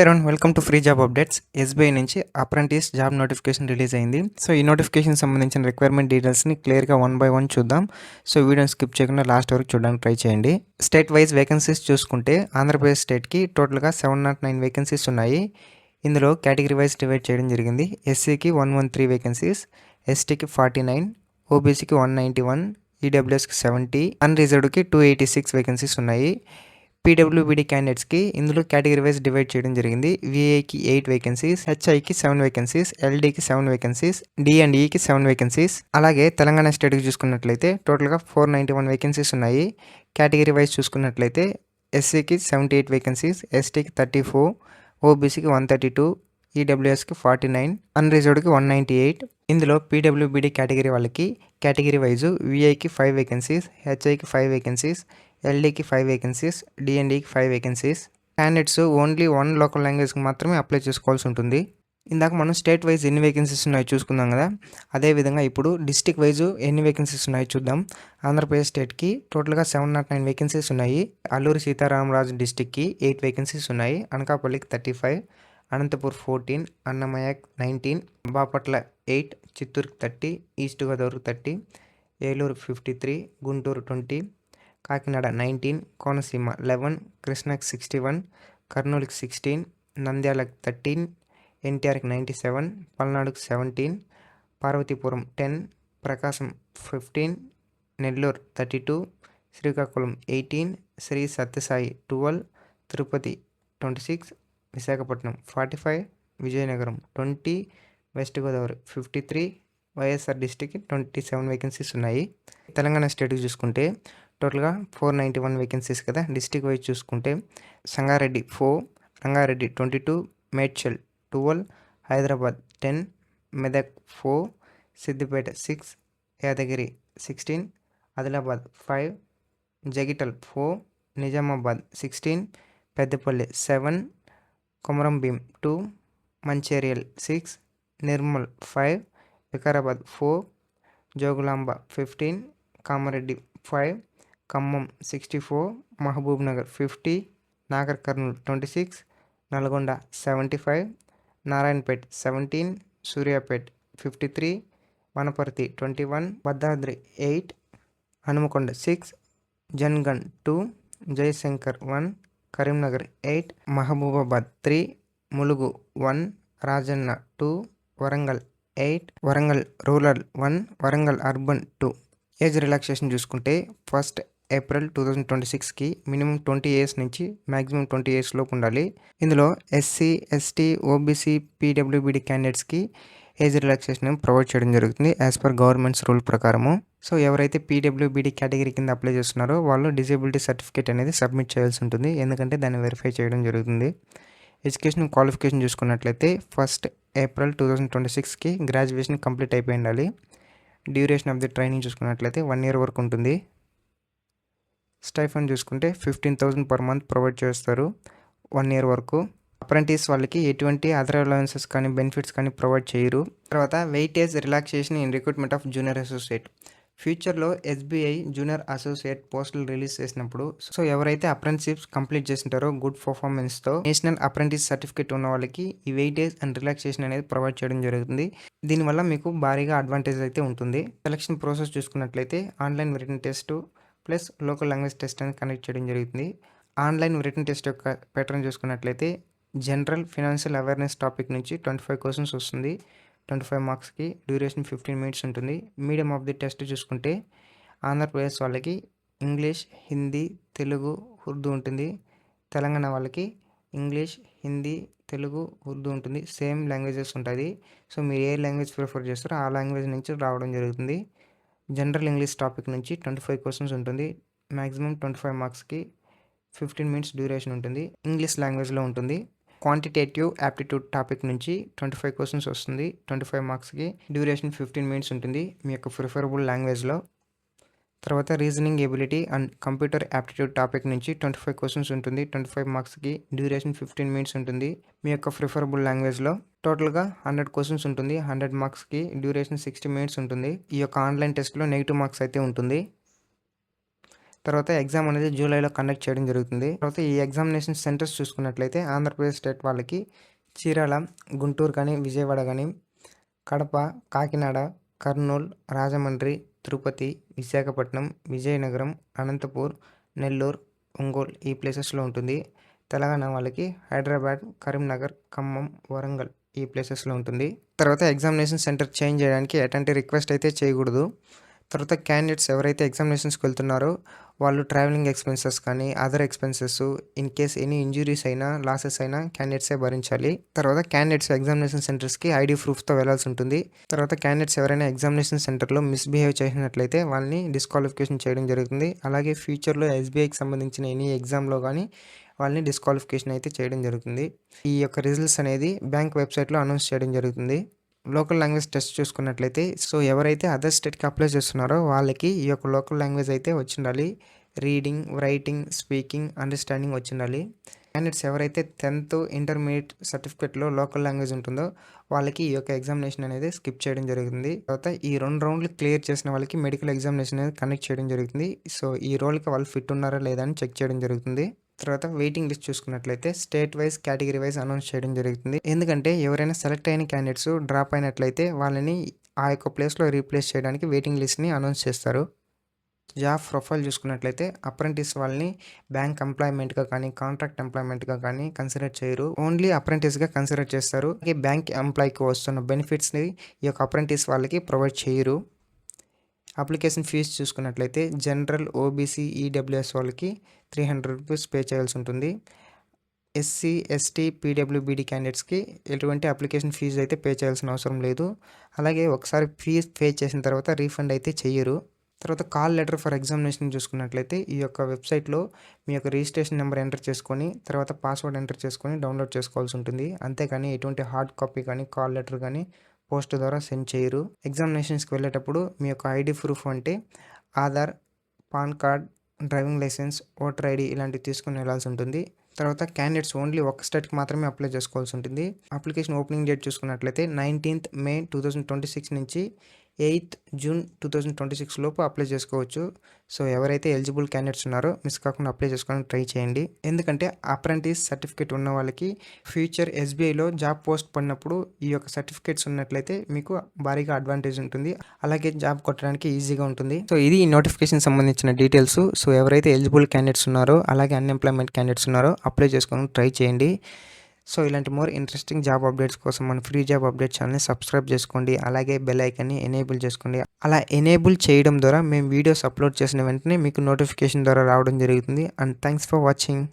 Around welcome to free job updates. SBI నుంచి apprentice job notification release అయింది. So ఈ notification సంబంధించిన requirement డీటెయిల్స్ని క్లియర్గా 1 by 1 చూద్దాం. సో వీడియోని స్కిప్ చేయకుండా లాస్ట్ వరకు చూడడానికి ట్రై చేయండి. స్టేట్ వైజ్ వేకెన్సీస్ చూసుకుంటే ఆంధ్రప్రదేశ్ స్టేట్కి టోటల్గా 709 వేకెన్సీస్ ఉన్నాయి. ఇందులో కేటగిరీ వైజ్ డివైడ్ చేయడం జరిగింది. ఎస్సీకి 113 వేకెన్సీస్, ఎస్టీకి 49, ఓబీసీకి 191, ఈడబ్ల్యూఎస్కి 70, అన్రిజర్వ్డ్కి 286 వేకెన్సీస్ ఉన్నాయి. పీడబ్ల్యూబీడీ క్యాండిడేట్స్కి ఇందులో కేటగిరీ వైజ్ డివైడ్ చేయడం జరిగింది. విఐకి 8 వేకెన్సీస్, హెచ్ఐకి 7 వేకెన్సీస్, ఎల్డీకి 7 వేకెన్సీస్, డిఎండ్ఈకి 7 వేకెన్సీస్. అలాగే తెలంగాణ స్టేట్కి చూసుకున్నట్లయితే టోటల్గా 491 వేకెన్సీస్ ఉన్నాయి. కేటగిరీ వైజ్ చూసుకున్నట్లయితే ఎస్సీకి 78 వేకెన్సీస్, ఎస్టీకి 34, ఓబీసీకి 132, ఈడబ్ల్యూఎస్కి 49, అన్రిజర్వ్డ్కి 198. ఇందులో పీడబ్ల్యూబీడీ కేటగిరీ వాళ్ళకి కేటగిరీ వైజు విఐకి 5 వేకెన్సీస్, హెచ్ఐకి 5 వేకెన్సీస్, ఎల్డీకి 5 వేకెన్సీస్, డిఎన్డీకి 5 వేకెన్సీస్. క్యాండిడేట్స్ ఓన్లీ 1 లోకల్ లాంగ్వేజ్కి మాత్రమే అప్లై చేసుకోవాల్సి ఉంటుంది. ఇందాక మనం స్టేట్ వైజ్ ఎన్ని వేకెన్సీస్ ఉన్నాయో చూసుకుందాం కదా, అదేవిధంగా ఇప్పుడు డిస్టిక్ వైజు ఎన్ని వేకెన్సీస్ ఉన్నాయో చూద్దాం. ఆంధ్రప్రదేశ్ స్టేట్కి టోటల్గా 709 వేకెన్సీస్ ఉన్నాయి. అల్లూరి సీతారామరాజు డిస్టిక్కి 8 వేకెన్సీస్ ఉన్నాయి. అనకాపల్లికి 35, అనంతపూర్ 14, అన్నమయ్య 19, బాపట్ల 8, చిత్తూరుకి 30, ఈస్ట్ గోదావరికి 30, ఏలూరు 53, గుంటూరు 20, కాకినాడ 19, కోనసీమ 11, కృష్ణాకి 61, కర్నూలుకి 16, నంద్యాలకు 13, ఎన్టీఆర్కి 97, పల్నాడుకి 17, పార్వతీపురం 10, ప్రకాశం 15, నెల్లూరు 32, శ్రీకాకుళం 18, శ్రీ సత్యసాయి 12, తిరుపతి 26, విశాఖపట్నం 45, విజయనగరం 20, వెస్ట్ గోదావరి 53, వైఎస్ఆర్ డిస్టిక్కి 27 వేకెన్సీస్ ఉన్నాయి. తెలంగాణ స్టేట్కి చూసుకుంటే టోటల్గా 491 వేకెన్సీస్ కదా. డిస్టిక్ వైజ్ చూసుకుంటే Sangareddy 4, Rangareddy 22, Medchal 12, Hyderabad 10, Medak 4, Siddipet 6, Yadagiri 16, Adilabad 5, జగిటల్ 4, Nizamabad 16, Peddapalli 7, Komaram Bheem 2, Mancherial 6, Nirmal 5, Vikarabad 4, Jogulamba 15, Kamareddy 5, Khammam 64, Mahabub Nagar 50, Nagar Kurnool 26, Nalgonda 75, Narayanpet 17, Suryapet 53, Wanaparthy 21, Bhadradri 8, Hanumakonda 6, జన్గన్ 2, Jayashankar 1, Karimnagar 8, Mahabubabad 3, Mulugu 1, Rajanna 2, Warangal 8, Warangal rural 1, Warangal urban 2. Age relaxation చూసుకుంటే 1 ఏప్రిల్ 2026కి మినిమం 20 ఇయర్స్ నుంచి మ్యాక్సిమం 20 ఇయర్స్ లోపు ఉండాలి. ఇందులో ఎస్సీ, ఎస్టీ, ఓబీసీ, పీడబ్ల్యూబీడీ క్యాండిడేట్స్కి ఏజ్ రిలాక్సేషన్ ప్రొవైడ్ చేయడం జరుగుతుంది యాజ్ పర్ గవర్నమెంట్స్ రూల్ ప్రకారము. సో ఎవరైతే పీడబ్ల్యూబీడీ కేటగిరీ కింద అప్లై చేస్తున్నారో వాళ్ళు డిజేబిలిటీ సర్టిఫికేట్ అనేది సబ్మిట్ చేయాల్సి ఉంటుంది, ఎందుకంటే దాన్ని వెరిఫై చేయడం జరుగుతుంది. ఎడ్యుకేషన్ క్వాలిఫికేషన్ చూసుకున్నట్లయితే 1 ఏప్రిల్ 2026కి గ్రాడ్యుయేషన్ కంప్లీట్ అయిపోయి ఉండాలి. డ్యూరేషన్ ఆఫ్ ది ట్రైనింగ్ చూసుకున్నట్లయితే 1 year వరకు ఉంటుంది. స్టైఫండ్ చూసుకుంటే 15,000 per month ప్రొవైడ్ చేస్తారు 1 year వరకు. అప్రెంటిస్ వాళ్ళకి ఎటువంటి అదర్ అలవెన్సెస్ కానీ బెనిఫిట్స్ కానీ ప్రొవైడ్ చేయరు. తర్వాత weightage relaxation in recruitment of junior associate. ఫ్యూచర్లో ఎస్బీఐ జూనియర్ అసోసియేట్ పోస్టులు రిలీజ్ చేసినప్పుడు సో ఎవరైతే అప్రెంటిస్షిప్స్ కంప్లీట్ చేసింటారో గుడ్ పర్ఫార్మెన్స్తో నేషనల్ అప్రెంటిస్ సర్టిఫికేట్ ఉన్న వాళ్ళకి ఈ వెయిటేజ్ అండ్ రిలాక్సేషన్ అనేది ప్రొవైడ్ చేయడం జరుగుతుంది. దీనివల్ల మీకు భారీగా అడ్వాంటేజ్ అయితే ఉంటుంది. సెలక్షన్ ప్రాసెస్ చూసుకున్నట్లయితే online written test plus local language test అనేది కండక్ట్ చేయడం జరుగుతుంది. ఆన్లైన్ రిటన్ టెస్ట్ యొక్క ప్యాటర్న్ చూసుకున్నట్లయితే జనరల్ ఫినాన్షియల్ అవేర్నెస్ టాపిక్ నుంచి 25 క్వశ్చన్స్ వస్తుంది. 25 మార్క్స్కి డ్యూరేషన్ 15 minutes ఉంటుంది. మీడియం ఆఫ్ ది టెస్ట్ చూసుకుంటే ఆంధ్రప్రదేశ్ వాళ్ళకి ఇంగ్లీష్, హిందీ, తెలుగు, ఉర్దూ ఉంటుంది. తెలంగాణ వాళ్ళకి ఇంగ్లీష్, హిందీ, తెలుగు, ఉర్దూ ఉంటుంది. సేమ్ లాంగ్వేజెస్ ఉంటుంది. సో మీరు ఏ లాంగ్వేజ్ ప్రిఫర్ చేస్తారో ఆ లాంగ్వేజ్ నుంచి రావడం జరుగుతుంది. జనరల్ ఇంగ్లీష్ టాపిక్ నుంచి 25 క్వశ్చన్స్ ఉంటుంది. మ్యాక్సిమం 25 మార్క్స్కి 15 minutes డ్యూరేషన్ ఉంటుంది. ఇంగ్లీష్ లాంగ్వేజ్లో ఉంటుంది. క్వాంటిటేటివ్ యాప్టిట్యూడ్ టాపిక్ నుంచి 25 క్వశ్చన్స్ వస్తుంది. 25 మార్క్స్కి డ్యూరేషన్ 15 minutes ఉంటుంది మీ యొక్క ప్రిఫరబుల్ లాంగ్వేజ్లో. తర్వాత reasoning ability and computer aptitude topic నుంచి 25 క్వశ్చన్స్ ఉంటుంది. 25 మార్క్స్కి డ్యూరేషన్ 15 minutes ఉంటుంది మీ యొక్క ప్రిఫరబుల్ లాంగ్వేజ్లో. టోటల్గా 100 క్వశ్చన్స్ ఉంటుంది. 100 మార్క్స్కి డ్యూరేషన్ 60 minutes ఉంటుంది. ఈ యొక్క ఆన్లైన్ టెస్ట్లో నెగిటివ్ మార్క్స్ అయితే ఉంటుంది. తర్వాత ఎగ్జామ్ అనేది జూలైలో కండక్ట్ చేయడం జరుగుతుంది. తర్వాత ఈ ఎగ్జామినేషన్ సెంటర్స్ చూసుకున్నట్లయితే ఆంధ్రప్రదేశ్ స్టేట్ వాళ్ళకి చీరాల, గుంటూరు కానీ, విజయవాడ కానీ, కడప, కాకినాడ, కర్నూలు, రాజమండ్రి, తిరుపతి, విశాఖపట్నం, విజయనగరం, అనంతపూర్, నెల్లూరు, ఒంగోలు ఈ ప్లేసెస్లో ఉంటుంది. తెలంగాణ వాళ్ళకి హైదరాబాద్, కరీంనగర్, ఖమ్మం, వరంగల్ ఈ ప్లేసెస్లో ఉంటుంది. తర్వాత ఎగ్జామినేషన్ సెంటర్ చేంజ్ చేయడానికి ఎటువంటి రిక్వెస్ట్ అయితే చేయకూడదు. తర్వాత క్యాండిడేట్స్ ఎవరైతే ఎగ్జామినేషన్స్కి వెళ్తున్నారో వాళ్ళు ట్రావెలింగ్ ఎక్స్పెన్సెస్ కానీ other expenses in case any injuries అయినా లాసెస్ అయినా క్యాండిడేట్సే భరించాలి. తర్వాత క్యాండిడేట్స్ ఎగ్జామినేషన్ సెంటర్స్కి ఐడి ప్రూఫ్తో వెళ్లాల్సి ఉంటుంది. తర్వాత క్యాండిడేట్స్ ఎవరైనా ఎగ్జామినేషన్ సెంటర్లో మిస్బిహేవ్ చేసినట్లయితే వాళ్ళని డిస్క్వాలిఫికేషన్ చేయడం జరుగుతుంది. అలాగే ఫ్యూచర్లో ఎస్బీఐకి సంబంధించిన ఎనీ ఎగ్జామ్లో కానీ వాళ్ళని డిస్క్వాలిఫికేషన్ అయితే చేయడం జరుగుతుంది. ఈ యొక్క రిజల్ట్స్ అనేది బ్యాంక్ వెబ్సైట్లో అనౌన్స్ చేయడం జరుగుతుంది. లోకల్ లాంగ్వేజ్ టెస్ట్ చూసుకున్నట్లయితే ఎవరైతే అదర్ స్టేట్కి అప్లై చేస్తున్నారో వాళ్ళకి ఈ యొక్క లోకల్ లాంగ్వేజ్ అయితే వచ్చిండాలి. రీడింగ్, రైటింగ్, స్పీకింగ్, అండర్స్టాండింగ్ వచ్చిండాలి. క్యాండిడేట్స్ ఎవరైతే 10th ఇంటర్మీడియట్ సర్టిఫికేట్లో లోకల్ లాంగ్వేజ్ ఉంటుందో వాళ్ళకి ఈ యొక్క ఎగ్జామినేషన్ అనేది స్కిప్ చేయడం జరుగుతుంది. తర్వాత ఈ 2 రౌండ్లు క్లియర్ చేసిన వాళ్ళకి మెడికల్ ఎగ్జామినేషన్ అనేది కండక్ట్ చేయడం జరుగుతుంది. ఈ రోల్కి వాళ్ళు ఫిట్ ఉన్నారా లేదా అని చెక్ చేయడం జరుగుతుంది. తర్వాత వెయిటింగ్ లిస్ట్ చూసుకున్నట్లయితే state wise, category wise announce చేయడం జరుగుతుంది. ఎందుకంటే ఎవరైనా సెలెక్ట్ అయిన క్యాండిడేట్స్ డ్రాప్ అయినట్లయితే వాళ్ళని ఆ యొక్క ప్లేస్లో రీప్లేస్ చేయడానికి వెయిటింగ్ లిస్ట్ని అనౌన్స్ చేస్తారు. జాబ్ ప్రొఫైల్ చూసుకున్నట్లయితే అప్రెంటిస్ వాళ్ళని బ్యాంక్ ఎంప్లాయ్మెంట్గా కానీ, కాంట్రాక్ట్ ఎంప్లాయ్మెంట్గా కానీ కన్సిడర్ చేయరు. ఓన్లీ అప్రెంటిస్గా కన్సిడర్ చేస్తారు. అలాగే బ్యాంక్ ఎంప్లాయ్కి వస్తున్న బెనిఫిట్స్ని ఈ యొక్క అప్రెంటిస్ వాళ్ళకి ప్రొవైడ్ చేయరు. అప్లికేషన్ ఫీజు చూసుకున్నట్లయితే జనరల్, ఓబీసీ, ఈడబ్ల్యూఎస్ వాళ్ళకి 300 రూపీస్ పే చేయాల్సి ఉంటుంది. ఎస్సీ, ఎస్టీ, పీడబ్ల్యూబీడీ క్యాండిడేట్స్కి ఎటువంటి అప్లికేషన్ ఫీజు అయితే పే చేయాల్సిన అవసరం లేదు. అలాగే ఒకసారి ఫీజు పే చేసిన తర్వాత రీఫండ్ అయితే చెయ్యరు. తర్వాత కాల్ లెటర్ ఫర్ ఎగ్జామినేషన్ చూసుకున్నట్లయితే ఈ యొక్క వెబ్సైట్లో మీ యొక్క రిజిస్ట్రేషన్ నెంబర్ ఎంటర్ చేసుకొని తర్వాత పాస్వర్డ్ ఎంటర్ చేసుకొని డౌన్లోడ్ చేసుకోవాల్సి ఉంటుంది. అంతేకాని ఎటువంటి హార్డ్ కాపీ కానీ, కాల్ లెటర్ కానీ పోస్ట్ ద్వారా సెండ్ చేయరు. ఎగ్జామినేషన్స్కి వెళ్ళేటప్పుడు మీ యొక్క ఐడి ప్రూఫ్ అంటే Aadhaar, PAN card, driving licence, voter ID ఇలాంటివి తీసుకుని వెళ్ళాల్సి ఉంటుంది. తర్వాత క్యాండిడేట్స్ ఓన్లీ ఒక స్టేట్కి మాత్రమే అప్లై చేసుకోవాల్సి ఉంటుంది. అప్లికేషన్ ఓపెనింగ్ డేట్ చూసుకున్నట్లయితే 19th May 2026 నుంచి 8th June 2026 లోపు అప్లై చేసుకోవచ్చు. ఎవరైతే ఎలిజిబుల్ క్యాండిడేట్స్ ఉన్నారో మిస్ కాకుండా అప్లై చేసుకోవడానికి ట్రై చేయండి. ఎందుకంటే అప్రెంటిస్ సర్టిఫికేట్ ఉన్న వాళ్ళకి ఫ్యూచర్ ఎస్బీఐలో జాబ్ పోస్ట్ పడినప్పుడు ఈ యొక్క సర్టిఫికేట్స్ ఉన్నట్లయితే మీకు భారీగా అడ్వాంటేజ్ ఉంటుంది. అలాగే జాబ్ కొట్టడానికి ఈజీగా ఉంటుంది. ఇది ఈ నోటిఫికేషన్ సంబంధించిన డీటెయిల్స్. ఎవరైతే ఎలిజిబుల్ క్యాండిడేట్స్ ఉన్నారో అలాగే అన్ఎంప్లాయ్మెంట్ క్యాండిడేట్స్ ఉన్నారో అప్లై చేసుకోవడానికి ట్రై చేయండి. ఇలాంటి మోర్ ఇంట్రెస్టింగ్ జాబ్ అప్డేట్స్ కోసం మన ఫ్రీ జాబ్ అప్డేట్ ఛానల్ని సబ్స్క్రైబ్ చేసుకోండి. అలాగే బెల్ ఐకాన్ని ఎనేబుల్ చేసుకోండి. అలా ఎనేబుల్ చేయడం ద్వారా మేము వీడియోస్ అప్లోడ్ చేసిన వెంటనే మీకు నోటిఫికేషన్ ద్వారా రావడం జరుగుతుంది. And thanks for watching.